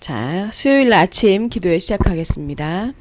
자, 수요일 아침 기도회 시작하겠습니다.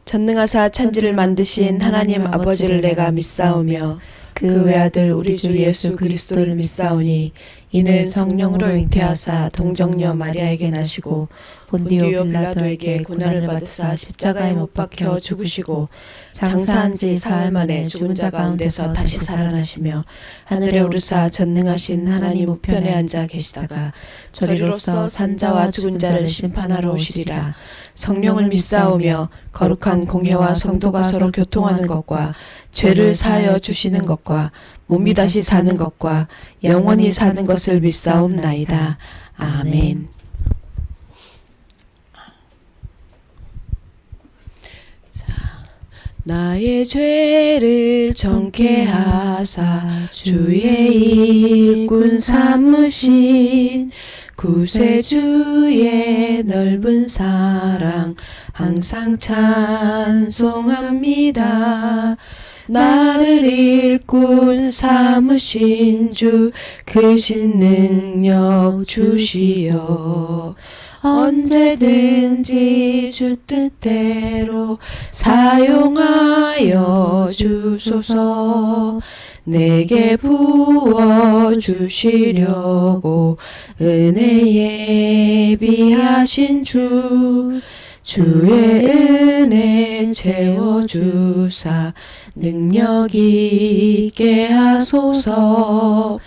전능하사 천지를 만드신 하나님 아버지를 내가 믿사오며 그 외아들 우리 주 예수 그리스도를 믿사오니 이는 성령으로 잉태하사 동정녀 마리아에게 나시고 본디오 빌라도에게 고난을 받으사 십자가에 못 박혀 죽으시고 장사한 지 사흘 만에 죽은 자 가운데서 다시 살아나시며 하늘에 오르사 전능하신 하나님 우편에 앉아 계시다가 저리로서 산자와 죽은 자를 심판하러 오시리라. 성령을 믿사오며 거룩한 공회와 성도가 서로 교통하는 것과 죄를 사하여 주시는 것과 몸이 다시 사는 것과 영원히 사는 것을 믿사옵나이다. 아멘. 나의 죄를 정케 하사 주의 일꾼 삼으신 구세주의 넓은 사랑 항상 찬송합니다. 나를 일꾼 삼으신 주 크신 능력 주시어 언제든지 주 뜻대로 사용하여 주소서. 내게 부어 주시려고 은혜 예비하신 주 주의 은혜 채워주사 능력 있게 하소서.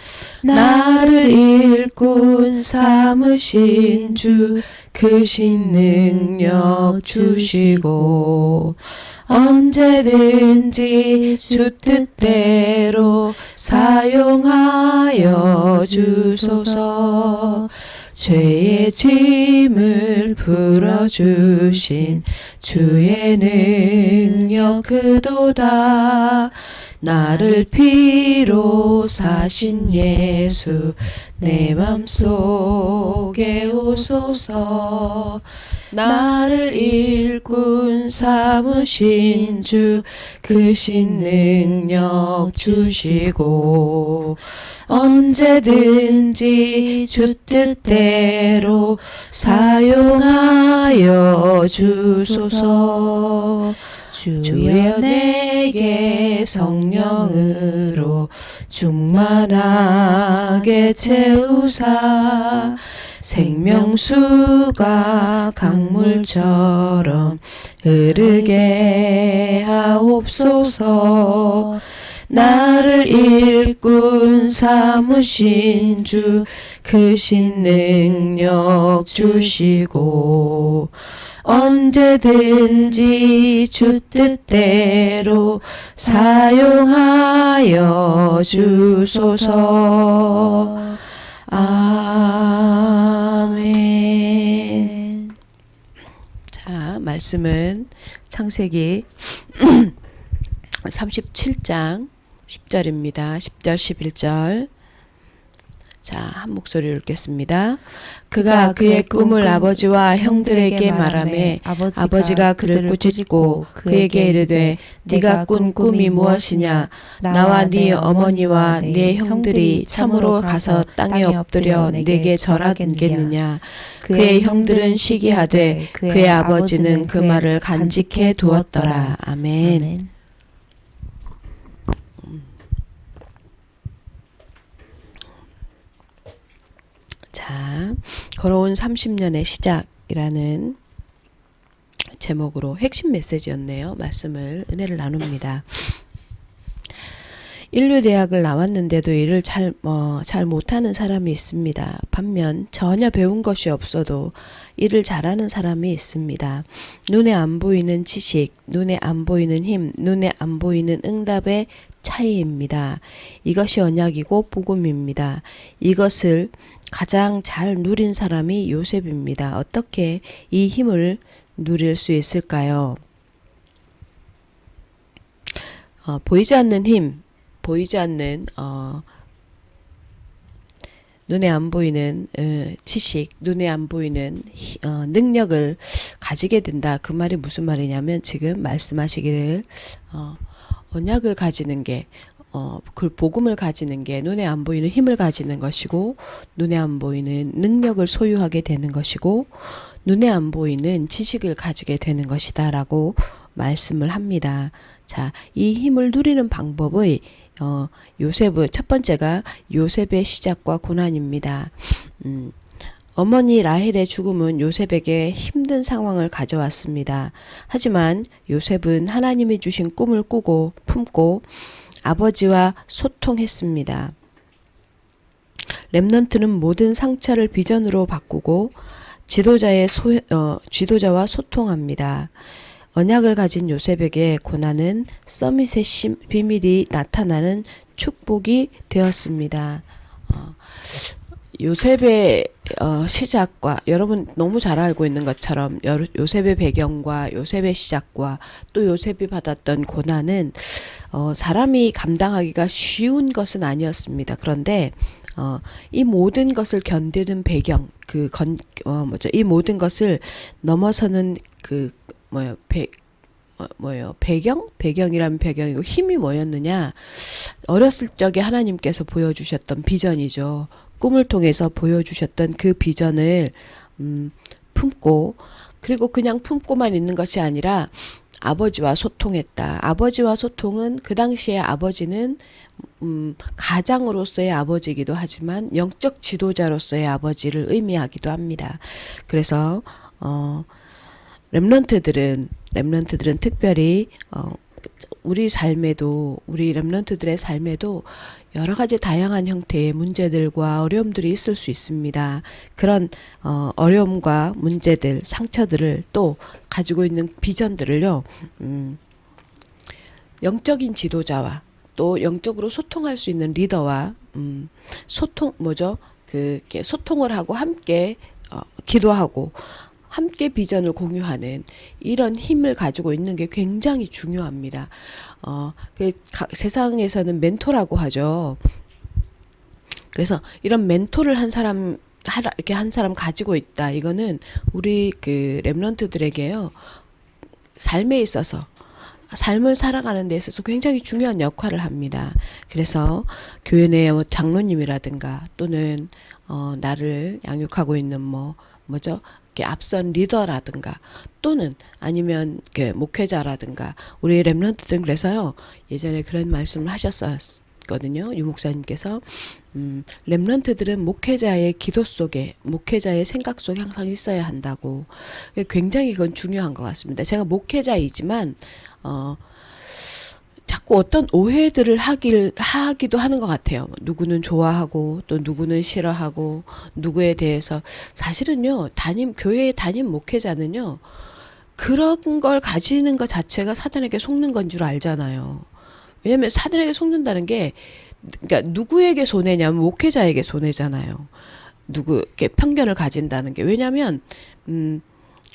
나를 일꾼 삼으신 주 크신 능력 주시고 언제든지 주 뜻대로 사용하여 주소서. 죄의 짐을 풀어주신 주의 능력 그도다. 나를 피로 사신 예수 내 맘속에 오소서. 나를 일꾼 삼으신 주 크신 능력 주시고 언제든지 주 뜻대로 사용하여 주소서. 주여 내게 성령으로 충만하게 채우사 생명수가 강물처럼 흐르게 하옵소서. 나를 일꾼 삼으신 주 크신 능력 주시고 언제든지 주 뜻대로 사용하여 주소서. 아멘. 자, 말씀은 창세기 37장 10절입니다. 10절 11절. 자, 한 목소리로 읽겠습니다. 그가 그의 꿈을 아버지와 형들에게 말하매 아버지가 그를 꾸짖고 그에게 이르되 네가 꾼 꿈이 무엇이냐? 나와 네 어머니와 네 형들이 참으로 가서 땅에 엎드려 네게 절하겠느냐? 그의 형들은 시기하되 그의 아버지는 그 말을 간직해 두었더라. 아멘. 자, 걸어온 30년의 시작이라는 제목으로 핵심 메시지였네요. 말씀을 은혜를 나눕니다. 인류대학을 나왔는데도 일을 잘 못하는 사람이 있습니다. 반면 전혀 배운 것이 없어도 일을 잘하는 사람이 있습니다. 눈에 안 보이는 지식, 눈에 안 보이는 힘, 눈에 안 보이는 응답의 차이입니다. 이것이 언약이고 복음입니다. 이것을 가장 잘 누린 사람이 요셉입니다. 어떻게 이 힘을 누릴 수 있을까요? 보이지 않는 힘, 보이지 않는 눈에 안 보이는 지식, 눈에 안 보이는 능력을 가지게 된다. 그 말이 무슨 말이냐면 지금 말씀하시기를 언약을 가지는 게 그 복음을 가지는 게 눈에 안 보이는 힘을 가지는 것이고, 눈에 안 보이는 능력을 소유하게 되는 것이고, 눈에 안 보이는 지식을 가지게 되는 것이다 라고 말씀을 합니다. 자, 이 힘을 누리는 방법의 요셉의 첫 번째가 요셉의 시작과 고난입니다. 어머니 라헬의 죽음은 요셉에게 힘든 상황을 가져왔습니다. 하지만 요셉은 하나님이 주신 꿈을 꾸고 품고 아버지와 소통했습니다. 렘넌트는 모든 상처를 비전으로 바꾸고 지도자와 소통합니다. 언약을 가진 요셉에게 고난은 서밋의 비밀이 나타나는 축복이 되었습니다. 요셉의 시작과, 여러분 너무 잘 알고 있는 것처럼 요셉의 배경과 요셉의 시작과 또 요셉이 받았던 고난은 사람이 감당하기가 쉬운 것은 아니었습니다. 그런데 이 모든 것을 견디는 배경, 이 모든 것을 넘어서는 배경이라면 배경이고 힘이 뭐였느냐? 어렸을 적에 하나님께서 보여주셨던 비전이죠. 꿈을 통해서 보여주셨던 그 비전을 품고, 그리고 그냥 품고만 있는 것이 아니라 아버지와 소통했다. 아버지와 소통은, 그 당시에 아버지는 가장으로서의 아버지이기도 하지만 영적 지도자로서의 아버지를 의미하기도 합니다. 그래서 렘넌트들은 특별히 우리 렘넌트들의 삶에도 여러 가지 다양한 형태의 문제들과 어려움들이 있을 수 있습니다. 그런 어려움과 문제들, 상처들을 또 가지고 있는 비전들을요, 영적인 지도자와 또 영적으로 소통할 수 있는 리더와 소통을 하고 함께 기도하고 함께 비전을 공유하는 이런 힘을 가지고 있는 게 굉장히 중요합니다. 세상에서는 멘토라고 하죠. 그래서 이런 멘토를 이렇게 한 사람 가지고 있다. 이거는 우리 렘넌트들에게요, 삶에 있어서, 삶을 살아가는 데 있어서 굉장히 중요한 역할을 합니다. 그래서 교회 내 장로님이라든가 또는 나를 양육하고 있는 앞선 리더라든가 또는 아니면 목회자라든가 우리 렘넌트들은, 그래서요, 예전에 그런 말씀을 하셨거든요. 유 목사님께서 렘넌트들은 목회자의 기도 속에, 목회자의 생각 속에 항상 있어야 한다고. 굉장히 그건 중요한 것 같습니다. 제가 목회자이지만 자꾸 어떤 오해들을 하기도 하는 것 같아요. 누구는 좋아하고 또 누구는 싫어하고, 누구에 대해서. 사실은요, 교회의 담임 목회자는요, 그런 걸 가지는 것 자체가 사단에게 속는 건 줄 알잖아요. 왜냐면 사단에게 속는다는 게, 그러니까 누구에게 손해냐면 목회자에게 손해잖아요. 누구에게 편견을 가진다는 게. 왜냐면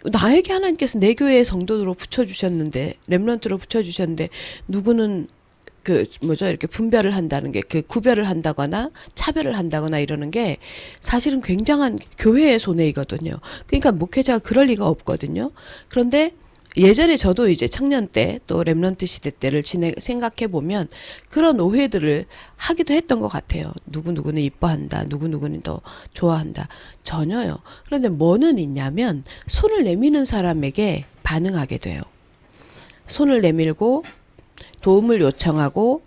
나에게 하나님께서 내 교회의 성도로 붙여주셨는데, 렘넌트로 붙여주셨는데, 누구는 이렇게 분별을 한다는 게, 구별을 한다거나 차별을 한다거나 이러는 게 사실은 굉장한 교회의 손해이거든요. 그러니까 목회자가 그럴 리가 없거든요. 그런데 예전에 저도 이제 청년 때 또 렘넌트 시대 때를 생각해 보면 그런 오해들을 하기도 했던 것 같아요. 누구누구는 이뻐한다. 누구누구는 더 좋아한다. 전혀요. 그런데 뭐는 있냐면 손을 내미는 사람에게 반응하게 돼요. 손을 내밀고 도움을 요청하고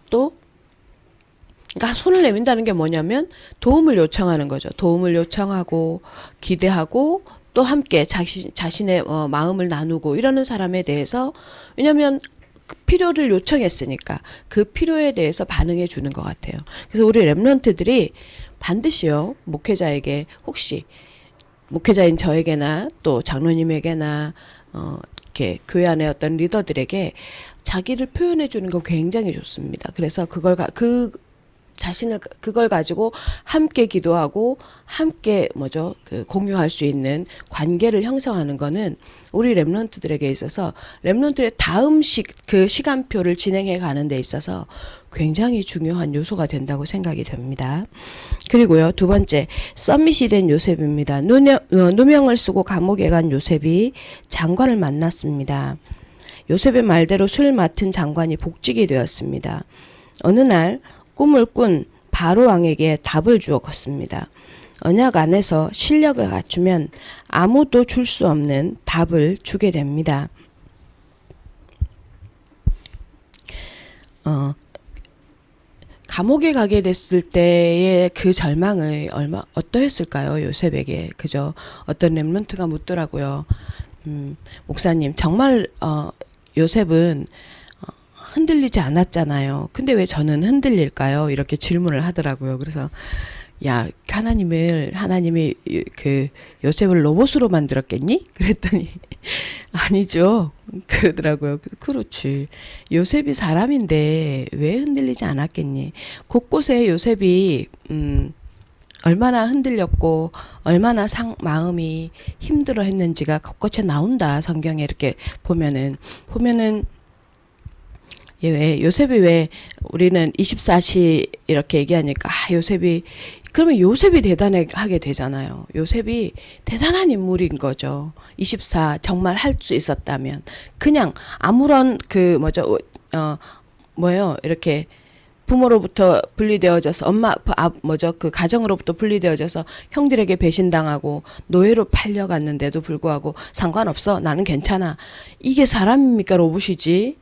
그러니까 손을 내민다는 게 뭐냐면 도움을 요청하는 거죠. 도움을 요청하고 기대하고 또 함께 자신의 마음을 나누고 이러는 사람에 대해서, 왜냐하면 그 필요를 요청했으니까 그 필요에 대해서 반응해 주는 것 같아요. 그래서 우리 렘넌트들이 반드시요, 목회자에게, 혹시 목회자인 저에게나 또 장로님에게나 이렇게 교회 안에 어떤 리더들에게 자기를 표현해 주는 거 굉장히 좋습니다. 그래서 그걸 가지고 함께 기도하고 함께 공유할 수 있는 관계를 형성하는 거는 우리 렘넌트들에게 있어서, 렘넌트의 다음 시간표를 진행해 가는 데 있어서 굉장히 중요한 요소가 된다고 생각이 됩니다. 그리고요, 두 번째, 서밋이 된 요셉입니다. 누명을 쓰고 감옥에 간 요셉이 장관을 만났습니다. 요셉의 말대로 술 맡은 장관이 복직이 되었습니다. 어느 날 꿈을 꾼 바로 왕에게 답을 주었습니다. 언약 안에서 실력을 갖추면 아무도 줄 수 없는 답을 주게 됩니다. 감옥에 가게 됐을 때의 그 절망을 어떠했을까요? 요셉에게. 그죠? 어떤 렘넌트가 묻더라고요. 목사님, 정말 요셉은 흔들리지 않았잖아요. 근데 왜 저는 흔들릴까요? 이렇게 질문을 하더라고요. 그래서 야, 하나님이 그 요셉을 로봇으로 만들었겠니? 그랬더니 아니죠. 그러더라고요. 그렇지. 요셉이 사람인데 왜 흔들리지 않았겠니? 곳곳에 요셉이 얼마나 흔들렸고 얼마나 마음이 힘들어 했는지가 곳곳에 나온다. 성경에 이렇게 보면은 왜 요셉이 왜 우리는 24시 이렇게 얘기하니까 요셉이 그러면 요셉이 대단하게 되잖아요. 요셉이 대단한 인물인 거죠. 24 정말 할 수 있었다면 그냥 아무런 이렇게 부모로부터 분리되어져서 그 가정으로부터 분리되어져서 형들에게 배신당하고 노예로 팔려갔는데도 불구하고 상관없어. 나는 괜찮아. 이게 사람입니까? 로봇이지?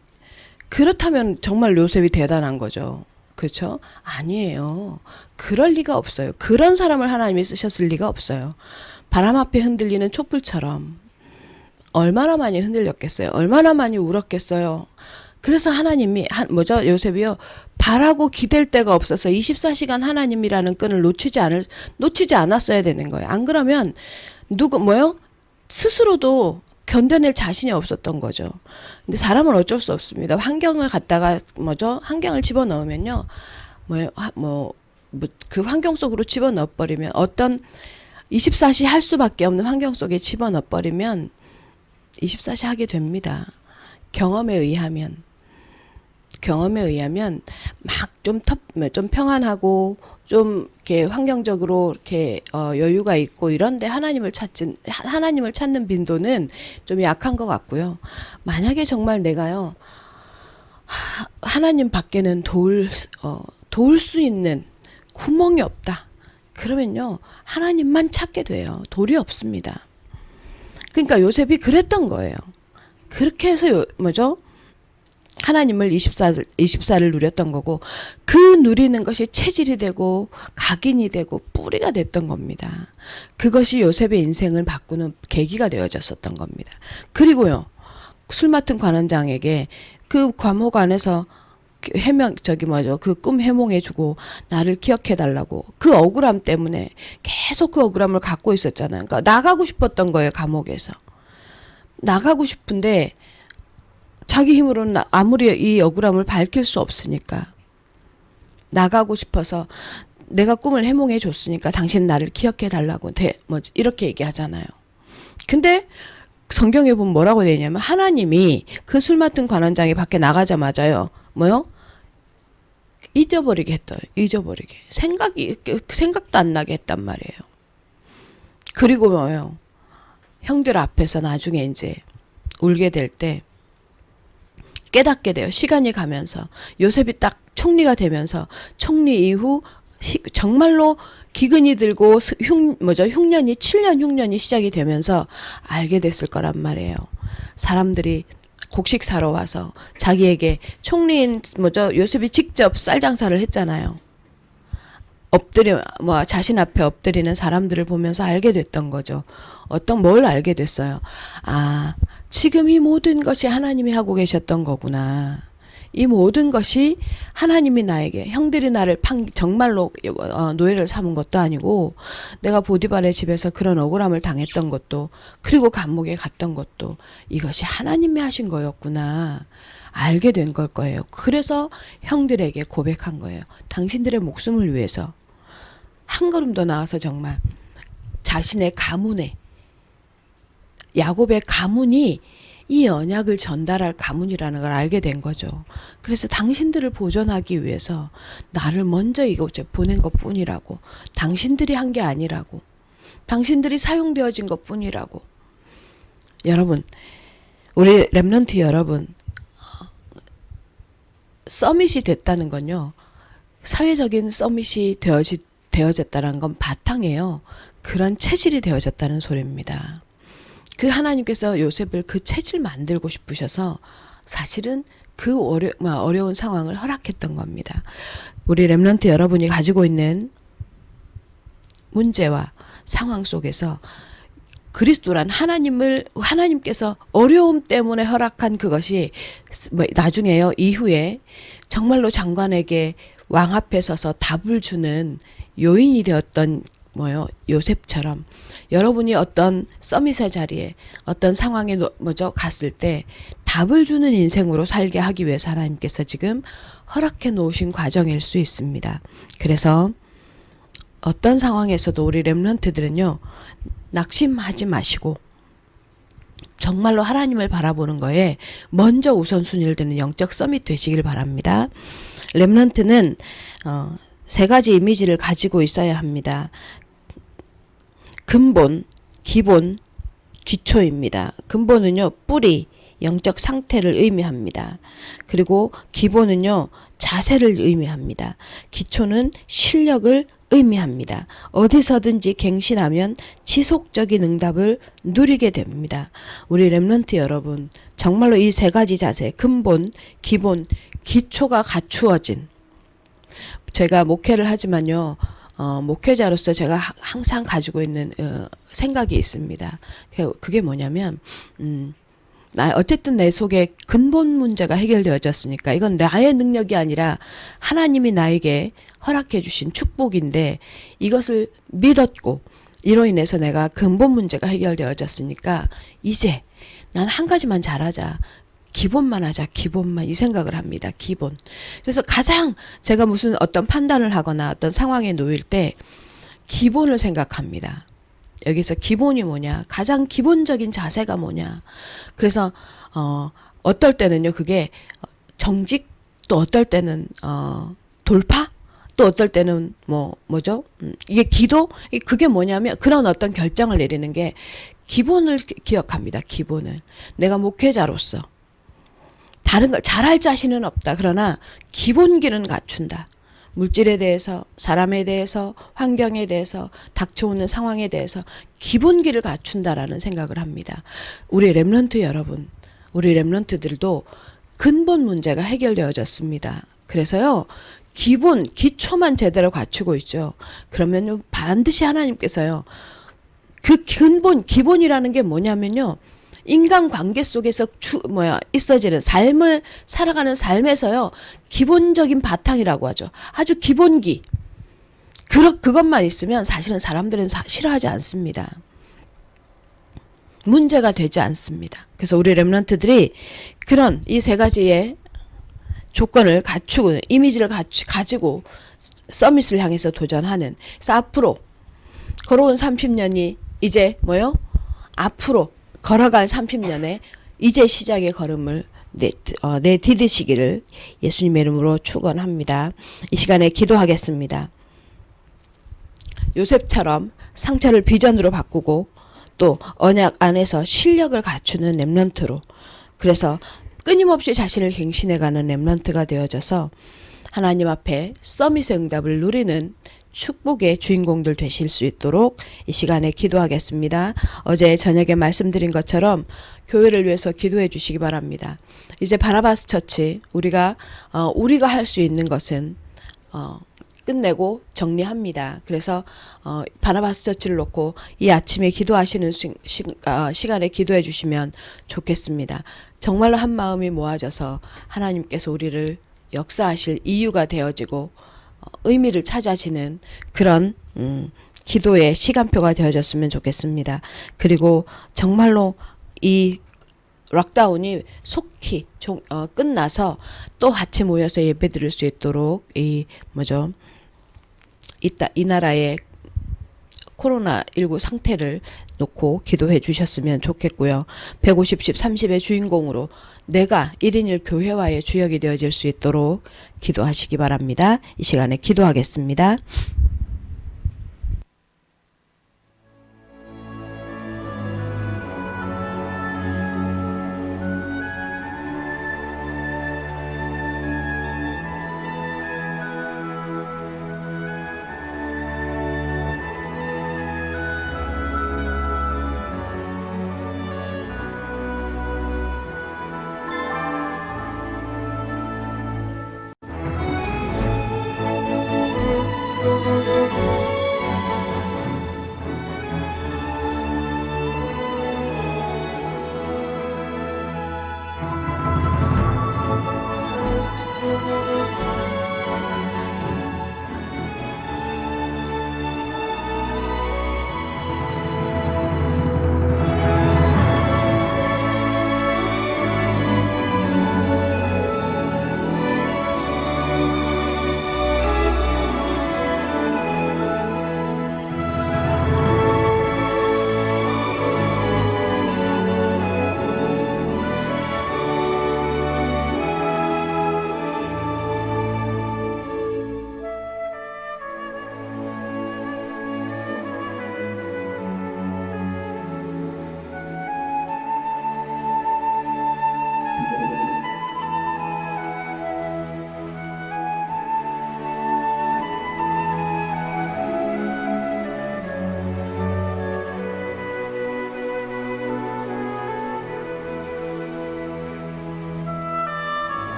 그렇다면 정말 요셉이 대단한 거죠. 그렇죠? 아니에요. 그럴 리가 없어요. 그런 사람을 하나님이 쓰셨을 리가 없어요. 바람 앞에 흔들리는 촛불처럼 얼마나 많이 흔들렸겠어요. 얼마나 많이 울었겠어요. 그래서 하나님이 요셉이요. 바라고 기댈 데가 없어서 24시간 하나님이라는 끈을 놓치지 않았어야 되는 거예요. 안 그러면 스스로도 견뎌낼 자신이 없었던 거죠. 근데 사람은 어쩔 수 없습니다. 환경을 갖다가 환경을 집어넣으면요. 그 환경 속으로 집어넣어버리면 어떤 24시 할 수밖에 없는 환경 속에 집어넣어버리면 24시 하게 됩니다. 경험에 의하면 막 좀 평안하고 좀 이렇게 환경적으로 이렇게 여유가 있고 이런데 하나님을 찾는 빈도는 좀 약한 것 같고요. 만약에 정말 내가요 하나님 밖에는 도울 수 있는 구멍이 없다. 그러면요 하나님만 찾게 돼요. 돌이 없습니다. 그러니까 요셉이 그랬던 거예요. 그렇게 해서 하나님을 24를 누렸던 거고 그 누리는 것이 체질이 되고 각인이 되고 뿌리가 됐던 겁니다. 그것이 요셉의 인생을 바꾸는 계기가 되어졌었던 겁니다. 그리고요. 술 맡은 관원장에게 그 감옥 안에서 그 꿈 해몽해주고 나를 기억해달라고 그 억울함 때문에 계속 그 억울함을 갖고 있었잖아요. 그러니까 나가고 싶었던 거예요. 감옥에서. 나가고 싶은데 자기 힘으로는 아무리 이 억울함을 밝힐 수 없으니까 나가고 싶어서 내가 꿈을 해몽해 줬으니까 당신 나를 기억해 달라고 이렇게 얘기하잖아요. 근데 성경에 보면 뭐라고 되어 있냐면 하나님이 그 술 맡은 관원장이 밖에 나가자마자요. 잊어버리게 했어요. 잊어버리게. 생각도 안 나게 했단 말이에요. 그리고 형들 앞에서 나중에 이제 울게 될 때 깨닫게 돼요. 시간이 가면서 요셉이 딱 총리가 되면서 총리 이후 정말로 기근이 들고 흉년이 7년 흉년이 시작이 되면서 알게 됐을 거란 말이에요. 사람들이 곡식 사러 와서 자기에게 총리인 요셉이 직접 쌀 장사를 했잖아요. 자신 앞에 엎드리는 사람들을 보면서 알게 됐던 거죠. 뭘 알게 됐어요. 지금 이 모든 것이 하나님이 하고 계셨던 거구나. 이 모든 것이 하나님이 나에게 형들이 나를 정말로 노예를 삼은 것도 아니고 내가 보디발의 집에서 그런 억울함을 당했던 것도 그리고 감옥에 갔던 것도 이것이 하나님이 하신 거였구나. 알게 된 걸 거예요. 그래서 형들에게 고백한 거예요. 당신들의 목숨을 위해서 한 걸음 더 나아서 정말 자신의 가문에 야곱의 가문이 이 언약을 전달할 가문이라는 걸 알게 된 거죠. 그래서 당신들을 보존하기 위해서 나를 먼저 이곳에 보낸 것 뿐이라고. 당신들이 한 게 아니라고. 당신들이 사용되어진 것 뿐이라고. 여러분, 우리 렘넌트 여러분, 서밋이 됐다는 건요. 사회적인 서밋이 되어졌다는 건 바탕이에요. 그런 체질이 되어졌다는 소리입니다. 그 하나님께서 요셉을 그 체질 만들고 싶으셔서 사실은 그 어려운 상황을 허락했던 겁니다. 우리 렘넌트 여러분이 가지고 있는 문제와 상황 속에서 그리스도란 하나님께서 어려움 때문에 허락한 그것이 나중에요, 이후에 정말로 장관에게 왕 앞에 서서 답을 주는 요인이 되었던 요셉처럼 여러분이 어떤 서밋의 자리에 어떤 상황에 갔을 때 답을 주는 인생으로 살게 하기 위해서 하나님께서 지금 허락해 놓으신 과정일 수 있습니다. 그래서 어떤 상황에서도 우리 렘넌트들은요, 낙심하지 마시고 정말로 하나님을 바라보는 거에 먼저 우선순위를 두는 영적 서밋 되시길 바랍니다. 렘넌트는 세 가지 이미지를 가지고 있어야 합니다. 근본, 기본, 기초입니다. 근본은요, 뿌리, 영적 상태를 의미합니다. 그리고 기본은요, 자세를 의미합니다. 기초는 실력을 의미합니다. 어디서든지 갱신하면 지속적인 응답을 누리게 됩니다. 우리 렘넌트 여러분, 정말로 이 세 가지 자세, 근본, 기본, 기초가 갖추어진, 제가 목회를 하지만요, 목회자로서 제가 항상 가지고 있는 생각이 있습니다. 그게 뭐냐면 어쨌든 내 속에 근본 문제가 해결되어졌으니까 이건 나의 능력이 아니라 하나님이 나에게 허락해 주신 축복인데, 이것을 믿었고 이로 인해서 내가 근본 문제가 해결되어졌으니까 이제 난 한 가지만 잘하자. 기본만 하자. 기본만, 이 생각을 합니다. 기본. 그래서 가장 제가 무슨 어떤 판단을 하거나 어떤 상황에 놓일 때 기본을 생각합니다. 여기서 기본이 뭐냐, 가장 기본적인 자세가 뭐냐. 그래서 어떨 때는요, 그게 정직, 또 어떨 때는 돌파, 또 어떨 때는 뭐죠? 이게 기도, 그게 뭐냐면 그런 어떤 결정을 내리는 게 기본을 기억합니다. 기본을. 내가 목회자로서 다른 걸 잘할 자신은 없다. 그러나 기본기는 갖춘다. 물질에 대해서, 사람에 대해서, 환경에 대해서, 닥쳐오는 상황에 대해서 기본기를 갖춘다라는 생각을 합니다. 우리 렘넌트 여러분, 우리 렘넌트들도 근본 문제가 해결되어졌습니다. 그래서요, 기본, 기초만 제대로 갖추고 있죠. 그러면 반드시 하나님께서요, 그 근본, 기본이라는 게 뭐냐면요, 인간관계 속에서 있어지는 삶을 살아가는 삶에서요, 기본적인 바탕이라고 하죠. 아주 기본기. 그것만 있으면 사실은 사람들은 싫어하지 않습니다. 문제가 되지 않습니다. 그래서 우리 렘넌트들이 그런 이 세 가지의 조건을 갖추고, 이미지를 가지고 서밋을 향해서 도전하는, 그래서 앞으로 걸어온 30년이 이제 앞으로 걸어갈 30년에 이제 시작의 걸음을 내디디시기를 예수님의 이름으로 축원합니다. 이 시간에 기도하겠습니다. 요셉처럼 상처를 비전으로 바꾸고 또 언약 안에서 실력을 갖추는 렘넌트로, 그래서 끊임없이 자신을 갱신해가는 렘넌트가 되어져서 하나님 앞에 서밋의 응답을 누리는 축복의 주인공들 되실 수 있도록 이 시간에 기도하겠습니다. 어제 저녁에 말씀드린 것처럼 교회를 위해서 기도해 주시기 바랍니다. 이제 바나바스 처치, 우리가 할 수 있는 것은 끝내고 정리합니다. 그래서 바나바스 처치를 놓고 이 아침에 기도하시는 시간에 기도해 주시면 좋겠습니다. 정말로 한 마음이 모아져서 하나님께서 우리를 역사하실 이유가 되어지고 의미를 찾아지는 그런 기도의 시간표가 되어졌으면 좋겠습니다. 그리고 정말로 이 락다운이 속히 끝나서 또 같이 모여서 예배 드릴 수 있도록 이 나라의 코로나19 상태를 놓고 기도해 주셨으면 좋겠고요. 150, 10, 30의 주인공으로 내가 1인 1교회와의 주역이 되어질 수 있도록 기도하시기 바랍니다. 이 시간에 기도하겠습니다.